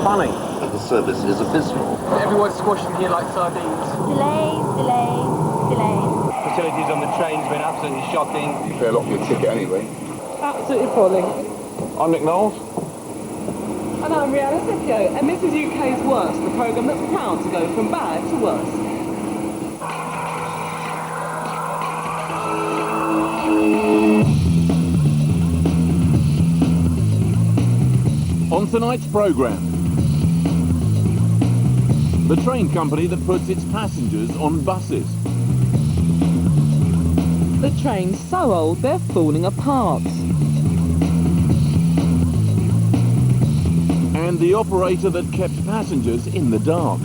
funny. The service is abysmal. Everyone's squashing here like sardines. Delays, delays, delays. Facilities on the train's been absolutely shocking. Fair lot for your ticket anyway. Absolutely appalling. I'm Nick Knowles. And I'm Rihanna Sicchio, and this is UK's Worst, the programme that's proud to go from bad to worse. On tonight's programme, the train company that puts its passengers on buses. The train's so old they're falling apart. And the operator that kept passengers in the dark.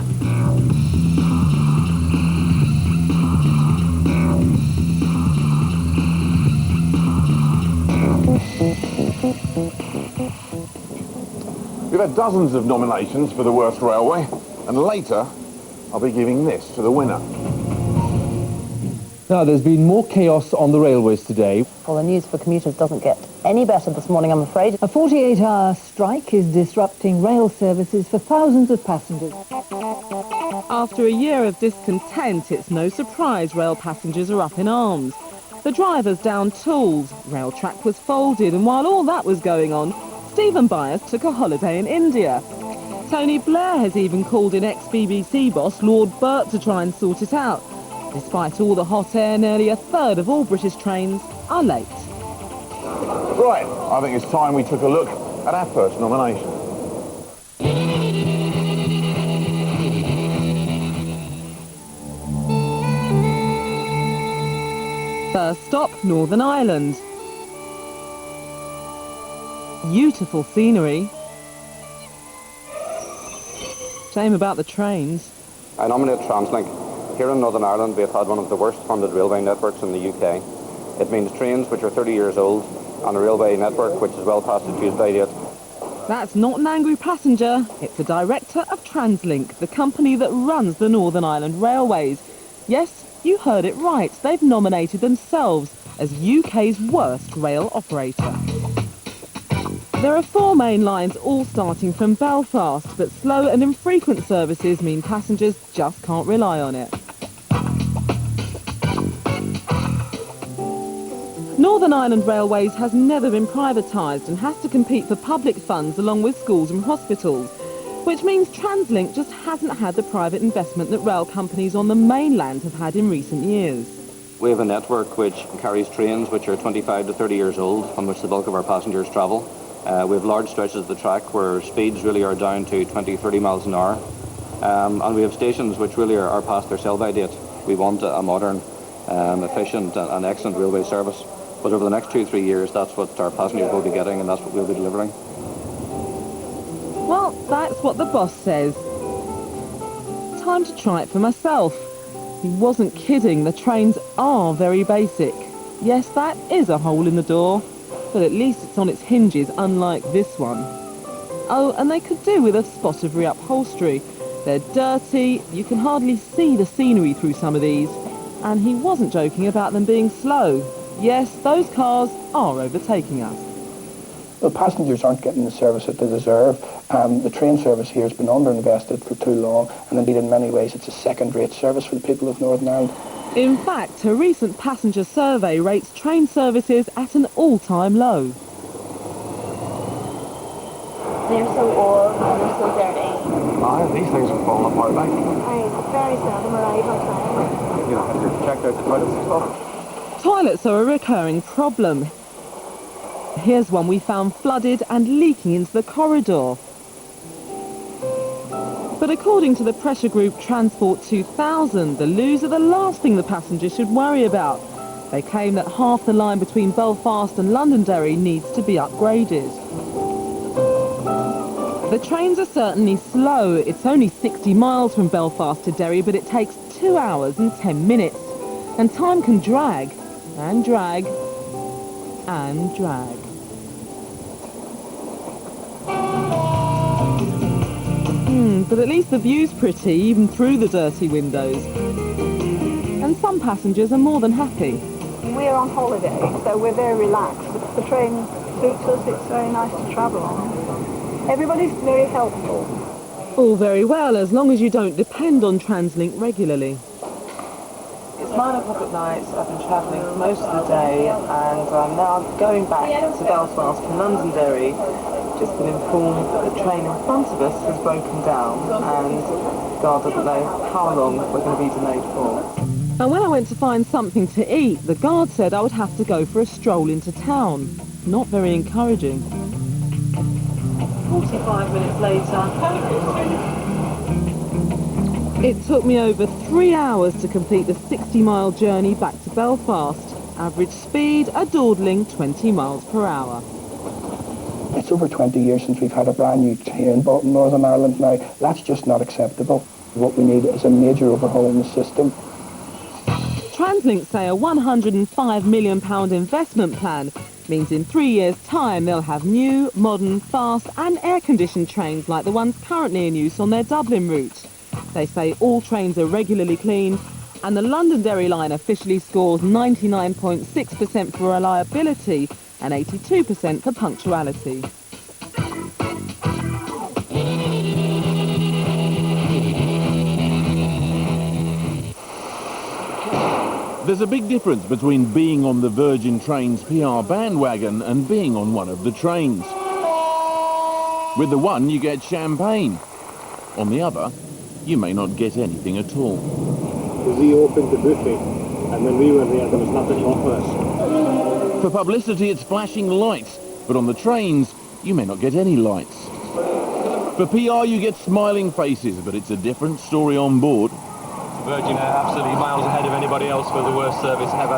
We've had dozens of nominations for the worst railway, and later I'll be giving this to the winner. Now, there's been more chaos on the railways today. Well, the news for commuters doesn't get any better this morning, I'm afraid. A 48-hour strike is disrupting rail services for thousands of passengers. After a year of discontent, it's no surprise rail passengers are up in arms. The drivers down tools, rail track was folded, and while all that was going on, Stephen Byers took a holiday in India. Tony Blair has even called in ex-BBC boss Lord Burt to try and sort it out. Despite all the hot air, nearly a third of all British trains are late. Right, I think it's time we took a look at our first nomination. First stop, Northern Ireland. Beautiful scenery. Shame about the trains. I nominate TransLink. Here in Northern Ireland, we have had one of the worst funded railway networks in the UK. It means trains which are 30 years old and a railway network which is well past its use-by date. That's not an angry passenger. It's the director of TransLink, the company that runs the Northern Ireland Railways. Yes, you heard it right. They've nominated themselves as UK's worst rail operator. There are 4 main lines, all starting from Belfast, but slow and infrequent services mean passengers just can't rely on it. Northern Ireland Railways has never been privatised and has to compete for public funds along with schools and hospitals, which means TransLink just hasn't had the private investment that rail companies on the mainland have had in recent years. We have a network which carries trains which are 25 to 30 years old, on which the bulk of our passengers travel. We have large stretches of the track where speeds really are down to 20, 30 miles an hour. And we have stations which really are past their sell-by date. We want a modern, efficient and excellent railway service. But over the next 2-3 years, that's what our passengers will be getting and that's what we'll be delivering. Well, that's what the boss says. Time to try it for myself. He wasn't kidding, the trains are very basic. Yes, that is a hole in the door, but at least it's on its hinges, unlike this one. Oh, and they could do with a spot of reupholstery. They're dirty, you can hardly see the scenery through some of these. And he wasn't joking about them being slow. Yes, those cars are overtaking us. Well, passengers aren't getting the service that they deserve. The train service here has been underinvested for too long, and indeed in many ways it's a second-rate service for the people of Northern Ireland. In fact, a recent passenger survey rates train services at an all-time low. They're so old and they're so dirty. These things are falling apart, like. I very seldom arrive on time. You know, have you checked out the toilets and stuff? Toilets are a recurring problem. Here's one we found flooded and leaking into the corridor. But according to the pressure group Transport 2000, the loos are the last thing the passengers should worry about. They claim that half the line between Belfast and Londonderry needs to be upgraded. The trains are certainly slow. It's only 60 miles from Belfast to Derry, but it takes 2 hours and 10 minutes. And time can drag, and drag, and drag. But at least the view's pretty, even through the dirty windows. And some passengers are more than happy. We're on holiday, so we're very relaxed. The train suits us, it's very nice to travel on. Everybody's very helpful. All very well, as long as you don't depend on TransLink regularly. It's 9 o'clock at night, I've been travelling for most of the day, and now I'm going back to Belfast from Londonderry. Just been informed that the train in front of us has broken down, and God doesn't know how long we're going to be delayed for. And when I went to find something to eat, the guard said I would have to go for a stroll into town. Not very encouraging. 45 minutes later. It took me over 3 hours to complete the 60-mile journey back to Belfast. Average speed, a dawdling 20 miles per hour. It's over 20 years since we've had a brand new train in Northern Ireland now. That's just not acceptable. What we need is a major overhaul in the system. TransLink say a £105 million investment plan means in 3 years' time they'll have new, modern, fast and air-conditioned trains like the ones currently in use on their Dublin route. They say all trains are regularly cleaned, and the Londonderry line officially scores 99.6% for reliability and 82% for punctuality. There's a big difference between being on the Virgin Trains PR bandwagon and being on one of the trains. With the one, you get champagne. On the other, you may not get anything at all. We opened the buffet, and when we were there was nothing offered us. For publicity, it's flashing lights, but on the trains, you may not get any lights. For PR, you get smiling faces, but it's a different story on board. Virgin are absolutely miles ahead of anybody else for the worst service ever.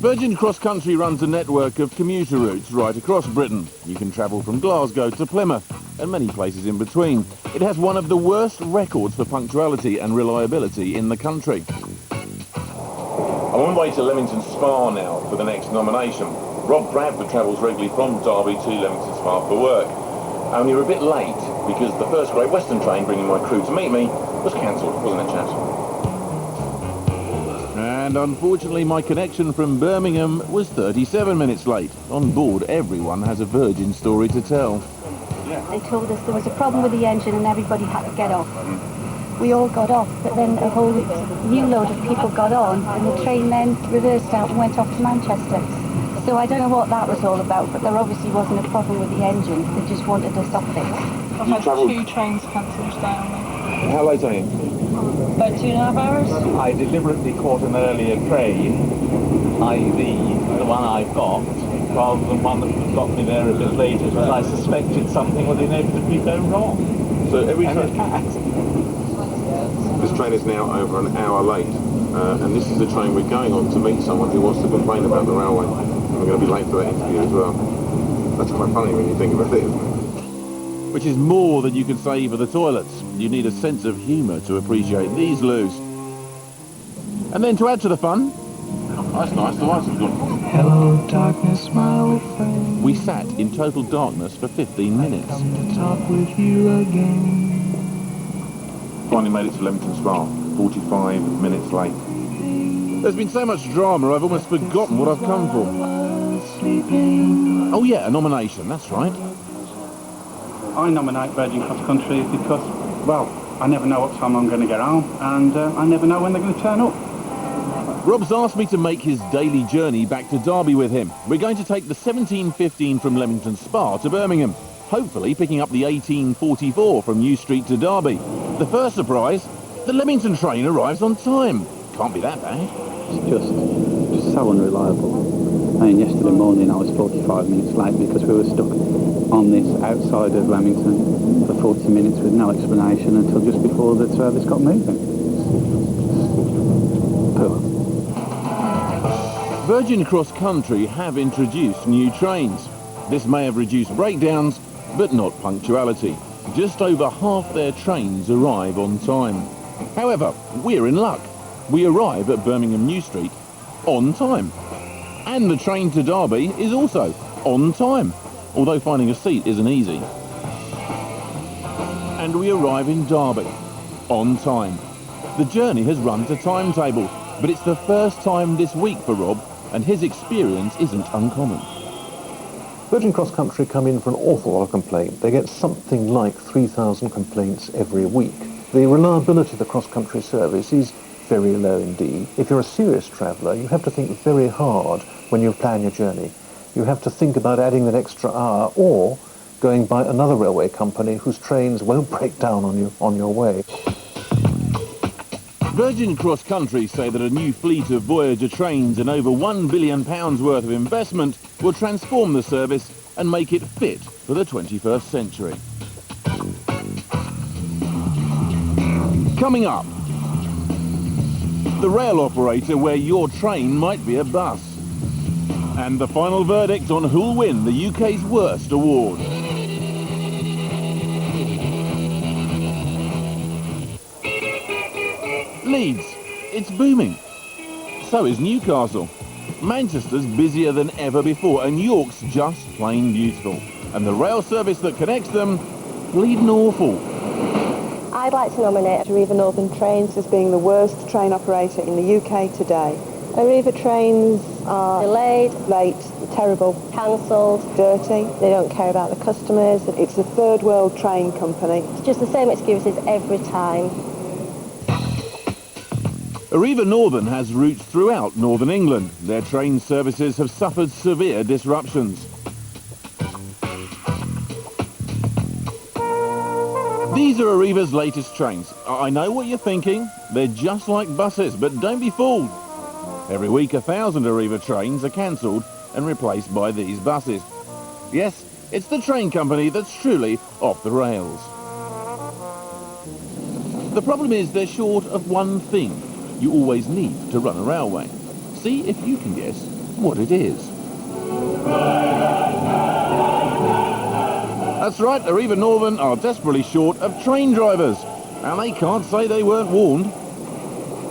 Virgin Cross Country runs a network of commuter routes right across Britain. You can travel from Glasgow to Plymouth and many places in between. It has one of the worst records for punctuality and reliability in the country. I'm on my way to Leamington Spa now for the next nomination. Rob Bradford travels regularly from Derby to Leamington Spa for work. Only we're a bit late because the first Great Western train bringing my crew to meet me was cancelled, wasn't it, chaps? And unfortunately, my connection from Birmingham was 37 minutes late. On board, everyone has a Virgin story to tell. They told us there was a problem with the engine and everybody had to get off. We all got off, but then a whole new load of people got on, and the train then reversed out and went off to Manchester. So I don't know what that was all about, but there obviously wasn't a problem with the engine. They just wanted us off it. I've had 2 trains cancelled down. How late are you? About 2.5 hours. I deliberately caught an earlier train, i.e. the one I got, rather than one that got me there a bit later, because I suspected something would inevitably go wrong. So every and it has. This train is now over an hour late, and this is the train we're going on to meet someone who wants to complain about the railway. And we're going to be late for that interview as well. That's quite funny when you think about it, isn't it? Which is more than you can say for the toilets. You need a sense of humour to appreciate these loos. And then to add to the fun... Oh, that's nice, the lights have gone. Hello, darkness, my old friend. We sat in total darkness for 15 minutes. Come to talk with you again. Finally made it to Leamington Spa, 45 minutes late. There's been so much drama, I've almost forgotten what I've come for. Oh yeah, a nomination, that's right. I nominate Virgin Cross Country because, well, I never know what time I'm going to get home, and I never know when they're going to turn up. Rob's asked me to make his daily journey back to Derby with him. We're going to take the 17:15 from Leamington Spa to Birmingham, hopefully picking up the 18:44 from New Street to Derby. The first surprise, the Leamington train arrives on time. Can't be that bad. It's just so unreliable. I mean, yesterday morning I was 45 minutes late because we were stuck on this outside of Leamington for 40 minutes with no explanation until just before the service got moving. Poor. Virgin Cross Country have introduced new trains. This may have reduced breakdowns, but not punctuality. Just over half their trains arrive on time. However, we're in luck. We arrive at Birmingham New Street on time. And the train to Derby is also on time, although finding a seat isn't easy. And we arrive in Derby on time. The journey has run to timetable, but it's the first time this week for Rob, and his experience isn't uncommon. Virgin Cross Country come in for an awful lot of complaint. They get something like 3,000 complaints every week. The reliability of the cross-country service is very low indeed. If you're a serious traveller, you have to think very hard when you plan your journey. You have to think about adding an extra hour or going by another railway company whose trains won't break down on you on your way. Virgin Cross Country say that a new fleet of Voyager trains and over £1 billion worth of investment will transform the service and make it fit for the 21st century. Coming up, the rail operator where your train might be a bus. And the final verdict on who'll win the UK's worst award. Leeds, it's booming. So is Newcastle. Manchester's busier than ever before, and York's just plain beautiful. And the rail service that connects them, bleeding awful. I'd like to nominate Arriva Northern Trains as being the worst train operator in the UK today. Arriva trains are delayed, late, terrible, cancelled, dirty. They don't care about the customers. It's a third world train company. It's just the same excuses every time. Arriva Northern has routes throughout northern England. Their train services have suffered severe disruptions. These are Arriva's latest trains. I know what you're thinking. They're just like buses, but don't be fooled. Every week 1,000 Arriva trains are cancelled and replaced by these buses. Yes, it's the train company that's truly off the rails. The problem is they're short of one thing you always need to run a railway. See if you can guess what it is. That's right, Arriva Northern are desperately short of train drivers, and they can't say they weren't warned.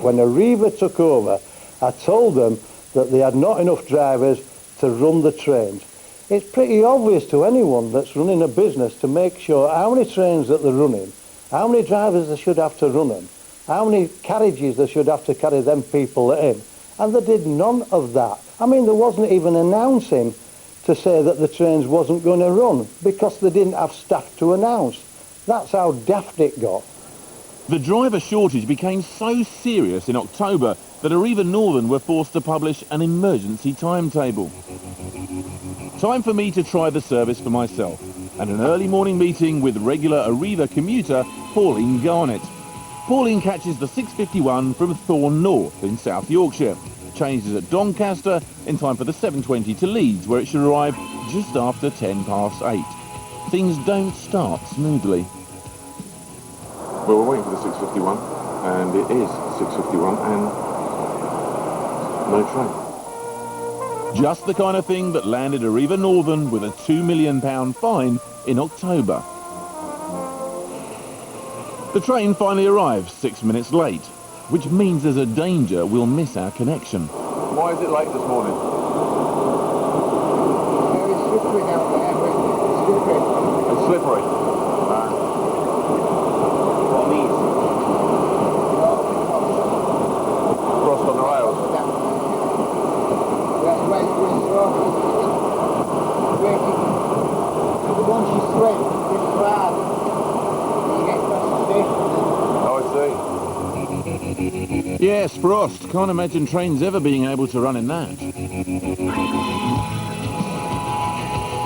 When Arriva took over, I told them that they had not enough drivers to run the trains. It's pretty obvious to anyone that's running a business to make sure how many trains that they're running, how many drivers they should have to run them, how many carriages they should have to carry them people in. And they did none of that. I mean, there wasn't even announcing to say that the trains wasn't going to run because they didn't have staff to announce. That's how daft it got. The driver shortage became so serious in October that Arriva Northern were forced to publish an emergency timetable. Time for me to try the service for myself, and an early morning meeting with regular Arriva commuter Pauline Garnett. Pauline catches the 6:51 from Thorn North in South Yorkshire, changes at Doncaster in time for the 7:20 to Leeds, where it should arrive just after 8:10. Things don't start smoothly. Well, we're waiting for the 6:51, and it is 6:51, and no train. Just the kind of thing that landed Arriva Northern with a £2 million fine in October. The train finally arrives 6 minutes late, which means there's a danger we'll miss our connection. Why is it late this morning? Very slippery down there, slippery. It's slippery. What means? Frost on the rails. Once you slip, it's bad. You get across the station. Oh, I see. Yes, frost. Can't imagine trains ever being able to run in that.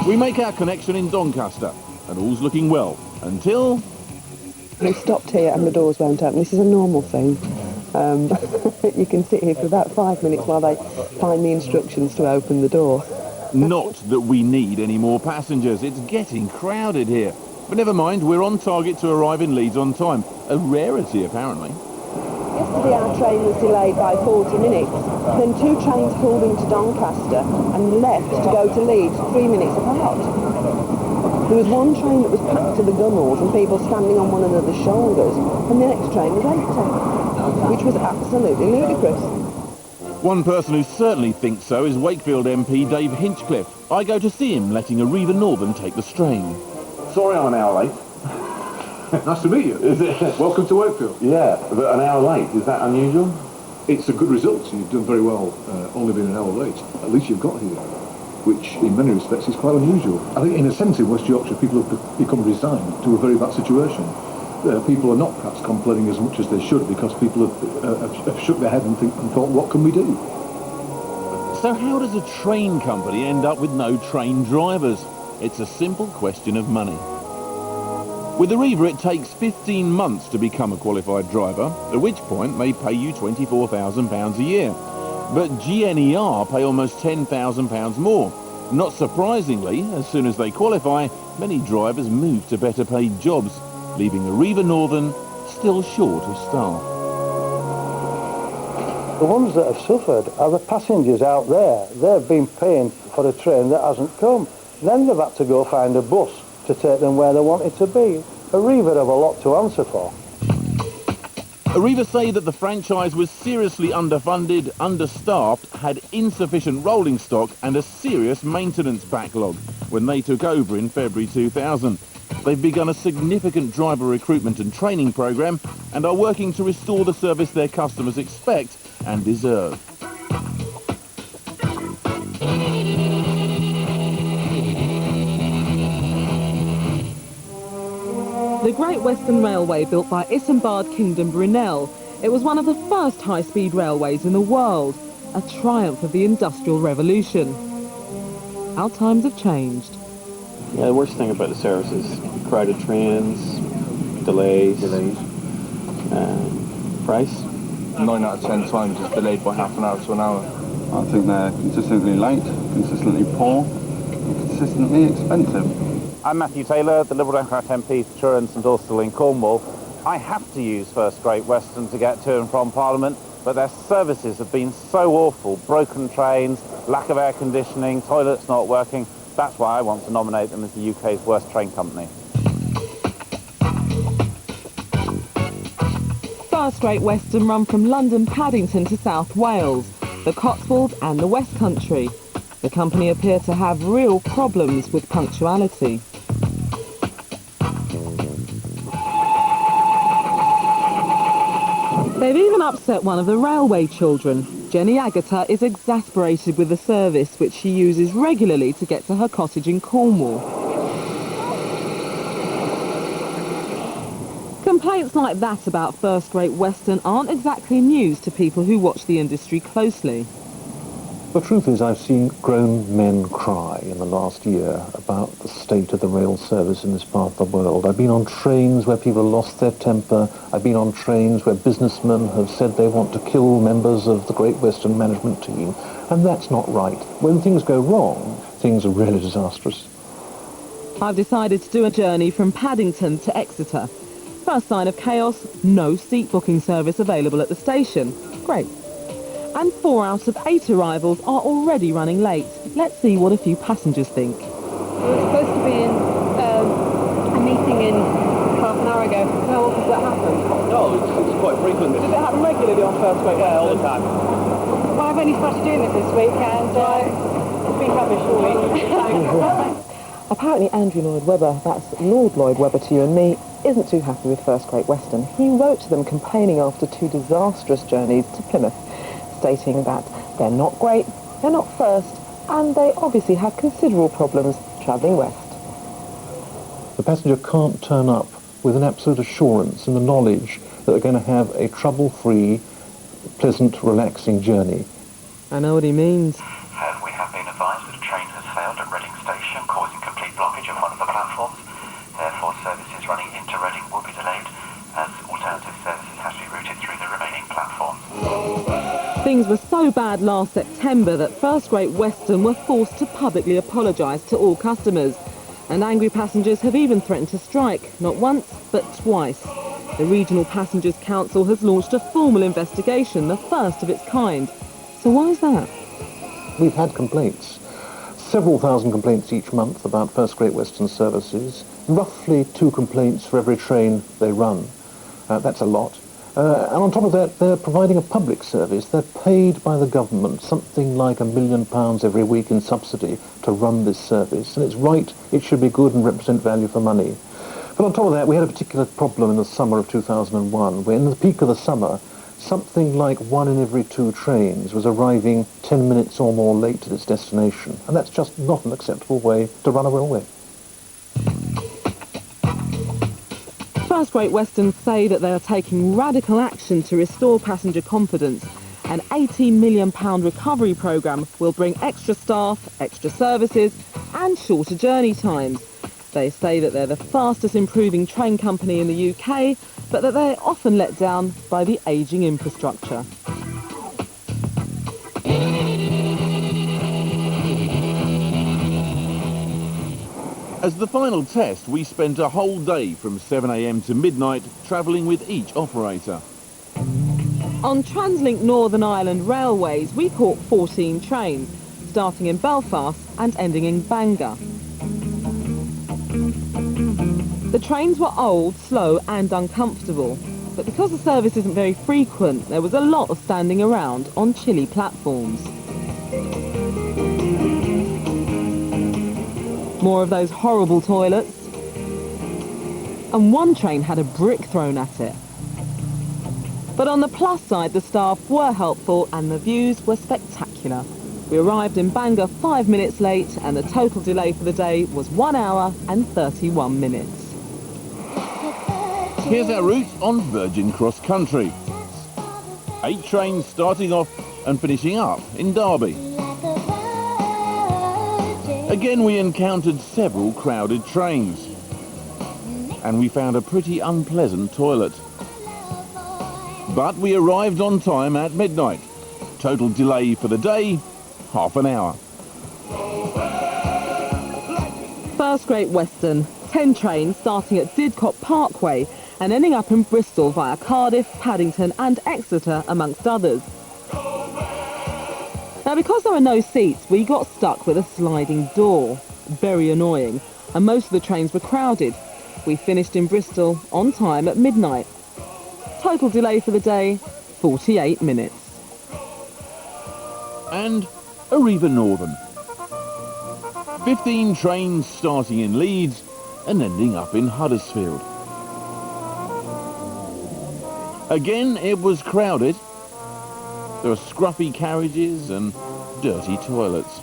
We make our connection in Doncaster, and all's looking well, until... We stopped here and the doors won't open. This is a normal thing. You can sit here for about 5 minutes while they find the instructions to open the door. Not that we need any more passengers. It's getting crowded here. But never mind, we're on target to arrive in Leeds on time. A rarity, apparently. Yesterday our train was delayed by 40 minutes. Then 2 trains pulled into Doncaster and left to go to Leeds 3 minutes apart. There was one train that was packed to the gunnels and people standing on one another's shoulders, and the next train was empty, which was absolutely ludicrous. One person who certainly thinks so is Wakefield MP Dave Hinchcliffe. I go to see him letting Arriva Northern take the strain. Sorry I'm an hour late. Nice to meet you. Is it? Welcome to Wakefield. Yeah, but an hour late, is that unusual? It's a good result. You've done very well only being an hour late. At least you've got here. which in many respects is quite unusual. I think in a sense in West Yorkshire people have become resigned to a very bad situation. People are not perhaps complaining as much as they should because people have shook their head and thought, what can we do? So how does a train company end up with no train drivers? It's a simple question of money. With Arriva, it takes 15 months to become a qualified driver, at which point they pay you £24,000 a year. But GNER pay almost £10,000 more. Not surprisingly, as soon as they qualify, many drivers move to better paid jobs, leaving Arriva Northern still short of staff. The ones that have suffered are the passengers out there. They've been paying for a train that hasn't come. Then they've had to go find a bus to take them where they wanted to be. Arriva have a lot to answer for. Arriva say that the franchise was seriously underfunded, understaffed, had insufficient rolling stock and a serious maintenance backlog when they took over in February 2000. They've begun a significant driver recruitment and training programme and are working to restore the service their customers expect and deserve. The Great Western Railway, built by Isambard Kingdom Brunel, it was one of the first high-speed railways in the world, a triumph of the Industrial Revolution. Our times have changed. Yeah, the worst thing about the service is crowded trains, delays. Price? 9 out of 10 times it's delayed by half an hour to an hour. I think they're consistently late, consistently poor, and consistently expensive. I'm Matthew Taylor, the Liberal Democrat MP for Truro and St Austell in Cornwall. I have to use First Great Western to get to and from Parliament, but their services have been so awful. Broken trains, lack of air conditioning, toilets not working. That's why I want to nominate them as the UK's worst train company. First Great Western run from London Paddington to South Wales, the Cotswolds and the West Country. The company appear to have real problems with punctuality. They've even upset one of the railway children. Jenny Agata is exasperated with the service, which she uses regularly to get to her cottage in Cornwall. Complaints like that about First Great Western aren't exactly news to people who watch the industry closely. The truth is I've seen grown men cry in the last year about the state of the rail service in this part of the world. I've been on trains where people lost their temper. I've been on trains where businessmen have said they want to kill members of the Great Western management team, and that's not right. When things go wrong, things are really disastrous. I've decided to do a journey from Paddington to Exeter. First sign of chaos, no seat booking service available at the station. Great. And 4 out of 8 arrivals are already running late. Let's see what a few passengers think. We were supposed to be in a meeting in half an hour ago. How often does that happen? No, it's quite frequent. Does it happen regularly on First Great Western? All the time. Well, I've only started doing this week and it's been rubbish all week. Apparently Andrew Lloyd Webber, that's Lord Lloyd Webber to you and me, isn't too happy with First Great Western. He wrote to them complaining after 2 disastrous journeys to Plymouth, stating that they're not great, they're not first, and they obviously have considerable problems travelling west. The passenger can't turn up with an absolute assurance and the knowledge that they're going to have a trouble-free, pleasant, relaxing journey. I know what he means. We have been advised that a train has failed at Reading Station, causing complete blockage of one of the platforms. Therefore, services running into Reading will be delayed, as alternative services have to be routed through the remaining platforms. Things were so bad last September that First Great Western were forced to publicly apologise to all customers. And angry passengers have even threatened to strike, not once, but twice. The Regional Passengers Council has launched a formal investigation, the first of its kind. So why is that? We've had complaints. Several thousand complaints each month about First Great Western services. Roughly 2 complaints for every train they run. That's a lot. And on top of that, they're providing a public service. They're paid by the government something like £1 million every week in subsidy to run this service. And it's right, it should be good and represent value for money. But on top of that, we had a particular problem in the summer of 2001, where in the peak of the summer, something like 1 in every 2 trains was arriving 10 minutes or more late to its destination, and that's just not an acceptable way to run a railway. First Great Western say that they are taking radical action to restore passenger confidence. An £18 million recovery programme will bring extra staff, extra services and shorter journey times. They say that they're the fastest improving train company in the UK, but that they're often let down by the ageing infrastructure. As the final test, we spent a whole day from 7 a.m. to midnight travelling with each operator. On TransLink Northern Ireland Railways, we caught 14 trains, starting in Belfast and ending in Bangor. The trains were old, slow and uncomfortable, but because the service isn't very frequent, there was a lot of standing around on chilly platforms. More of those horrible toilets. And one train had a brick thrown at it. But on the plus side, the staff were helpful and the views were spectacular. We arrived in Bangor 5 minutes late and the total delay for the day was 1 hour and 31 minutes. Here's our route on Virgin Cross Country. 8 trains starting off and finishing up in Derby. Again, we encountered several crowded trains. And we found a pretty unpleasant toilet. But we arrived on time at midnight. Total delay for the day, half an hour. First Great Western, 10 trains starting at Didcot Parkway and ending up in Bristol via Cardiff, Paddington and Exeter, amongst others. Now, because there were no seats, we got stuck with a sliding door. Very annoying, and most of the trains were crowded. We finished in Bristol on time at midnight. Total delay for the day, 48 minutes. And Arriva Northern. 15 trains starting in Leeds and ending up in Huddersfield. Again, it was crowded. There were scruffy carriages and dirty toilets.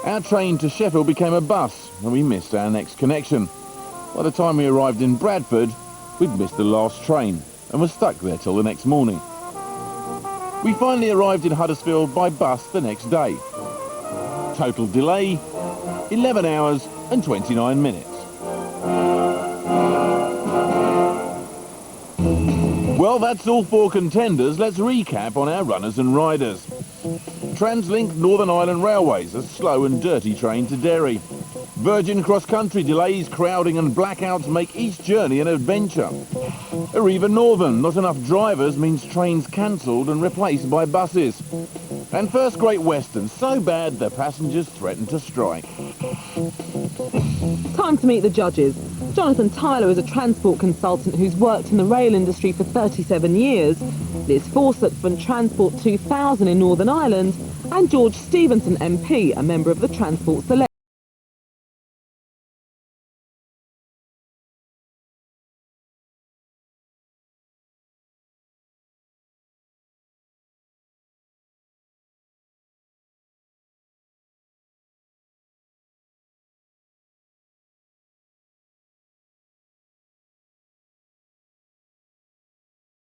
Our train to Sheffield became a bus and we missed our next connection. By the time we arrived in Bradford, we'd missed the last train and were stuck there till the next morning. We finally arrived in Huddersfield by bus the next day. Total delay, 11 hours and 29 minutes. Well, that's all 4 contenders. Let's recap on our runners and riders. TransLink Northern Ireland Railways, a slow and dirty train to Derry. Virgin Cross Country, delays, crowding and blackouts make each journey an adventure. Arriva Northern, not enough drivers means trains cancelled and replaced by buses. And First Great Western, so bad the passengers threaten to strike. Time to meet the judges. Jonathan Tyler is a transport consultant who's worked in the rail industry for 37 years. Liz Fawcett from Transport 2000 in Northern Ireland, and George Stevenson MP, a member of the Transport Select.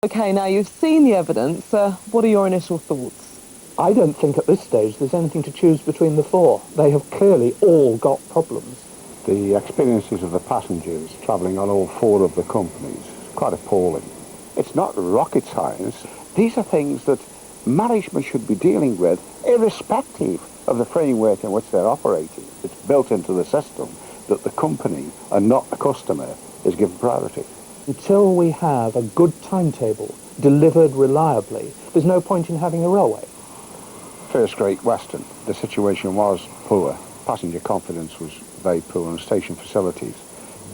Okay, now you've seen the evidence. What are your initial thoughts? I don't think at this stage there's anything to choose between the 4. They have clearly all got problems. The experiences of the passengers travelling on all 4 of the companies, quite appalling. It's not rocket science. These are things that management should be dealing with, irrespective of the framework in which they're operating. It's built into the system that the company and not the customer is given priority. Until we have a good timetable delivered reliably, there's no point in having a railway. First Great Western, the situation was poor. Passenger confidence was very poor on station facilities.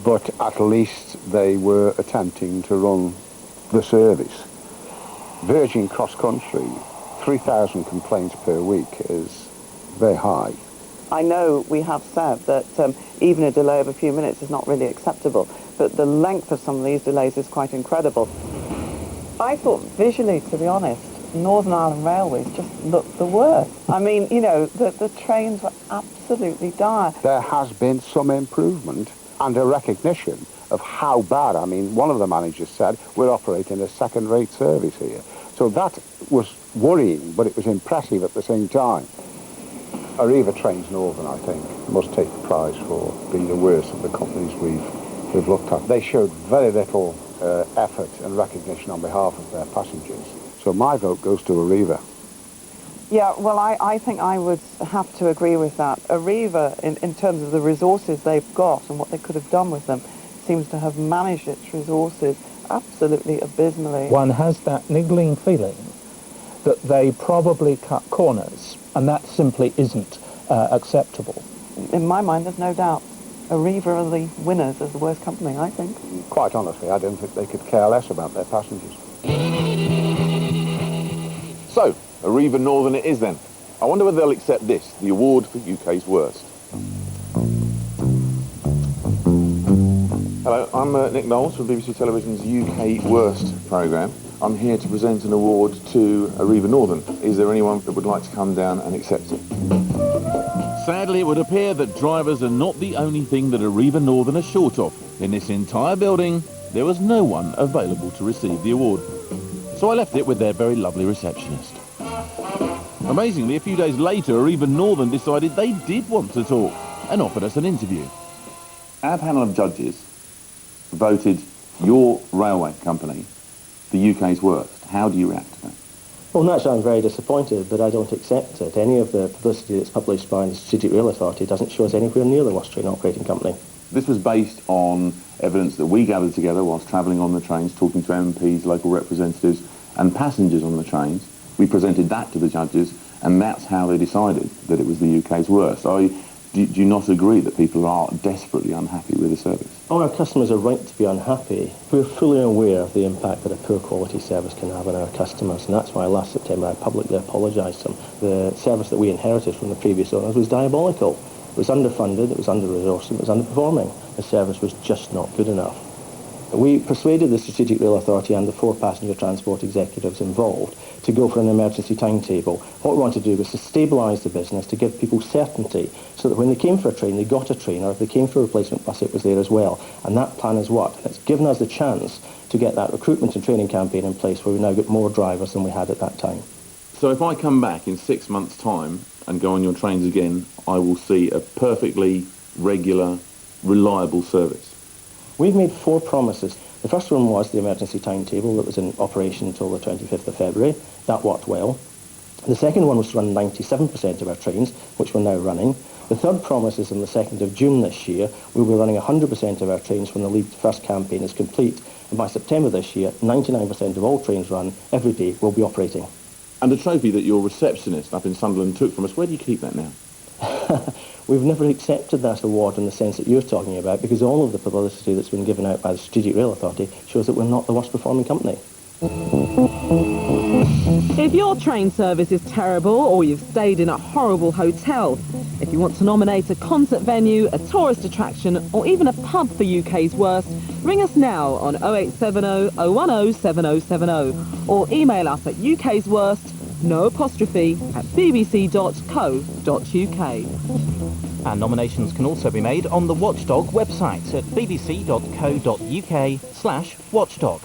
But at least they were attempting to run the service. Virgin Cross Country, 3,000 complaints per week is very high. I know we have said that even a delay of a few minutes is not really acceptable, but the length of some of these delays is quite incredible. I thought visually, to be honest, Northern Ireland Railways just looked the worst. I mean, you know, the trains were absolutely dire. There has been some improvement and a recognition of how bad. I mean, one of the managers said, we're operating a second-rate service here. So that was worrying, but it was impressive at the same time. Arriva Trains Northern, I think, must take the prize for being the worst of the companies we've looked at. They showed very little effort and recognition on behalf of their passengers. So my vote goes to Arriva. Yeah, well, I think I would have to agree with that. Arriva, in terms of the resources they've got and what they could have done with them, seems to have managed its resources absolutely abysmally. One has that niggling feeling that they probably cut corners, and that simply isn't acceptable. In my mind, there's no doubt. Arriva are the winners as the worst company, I think. Quite honestly, I don't think they could care less about their passengers. So, Arriva Northern it is then. I wonder whether they'll accept this, the award for UK's worst. Hello, I'm Nick Knowles from BBC Television's UK Worst programme. I'm here to present an award to Arriva Northern. Is there anyone that would like to come down and accept it? Sadly, it would appear that drivers are not the only thing that Arriva Northern are short of. In this entire building, there was no one available to receive the award. So I left it with their very lovely receptionist. Amazingly, a few days later, Arriva Northern decided they did want to talk and offered us an interview. Our panel of judges voted your railway company the UK's worst. How do you react to that? Well, naturally I'm very disappointed, but I don't accept it. Any of the publicity that's published by the Strategic Rail Authority doesn't show us anywhere near the worst train operating company. This was based on evidence that we gathered together whilst travelling on the trains, talking to MPs, local representatives and passengers on the trains. We presented that to the judges, and that's how they decided that it was the UK's worst. Do you not agree that people are desperately unhappy with the service? All our customers are right to be unhappy. We're fully aware of the impact that a poor quality service can have on our customers, and that's why last September I publicly apologised to them. The service that we inherited from the previous owners was diabolical. It was underfunded, it was under-resourced, it was underperforming. The service was just not good enough. We persuaded the Strategic Rail Authority and the 4 passenger transport executives involved to go for an emergency timetable. What we wanted to do was to stabilise the business, to give people certainty, so that when they came for a train, they got a train, or if they came for a replacement bus, it was there as well. And that plan has worked. It's given us the chance to get that recruitment and training campaign in place, where we've now got more drivers than we had at that time. So if I come back in 6 months' time and go on your trains again, I will see a perfectly regular, reliable service. We've made 4 promises. The first one was the emergency timetable that was in operation until the 25th of February. That worked well. The second one was to run 97% of our trains, which we're now running. The third promise is on the 2nd of June this year, we'll be running 100% of our trains when the Lead First campaign is complete. And by September this year, 99% of all trains run every day will be operating. And the trophy that your receptionist up in Sunderland took from us, where do you keep that now? We've never accepted that award in the sense that you're talking about, because all of the publicity that's been given out by the Strategic Rail Authority shows that we're not the worst performing company. If your train service is terrible, or you've stayed in a horrible hotel, if you want to nominate a concert venue, a tourist attraction, or even a pub for UK's worst, ring us now on 0870 010 7070 or email us at uksworst, no apostrophe, at bbc.co.uk. And nominations can also be made on the Watchdog website at bbc.co.uk/watchdog.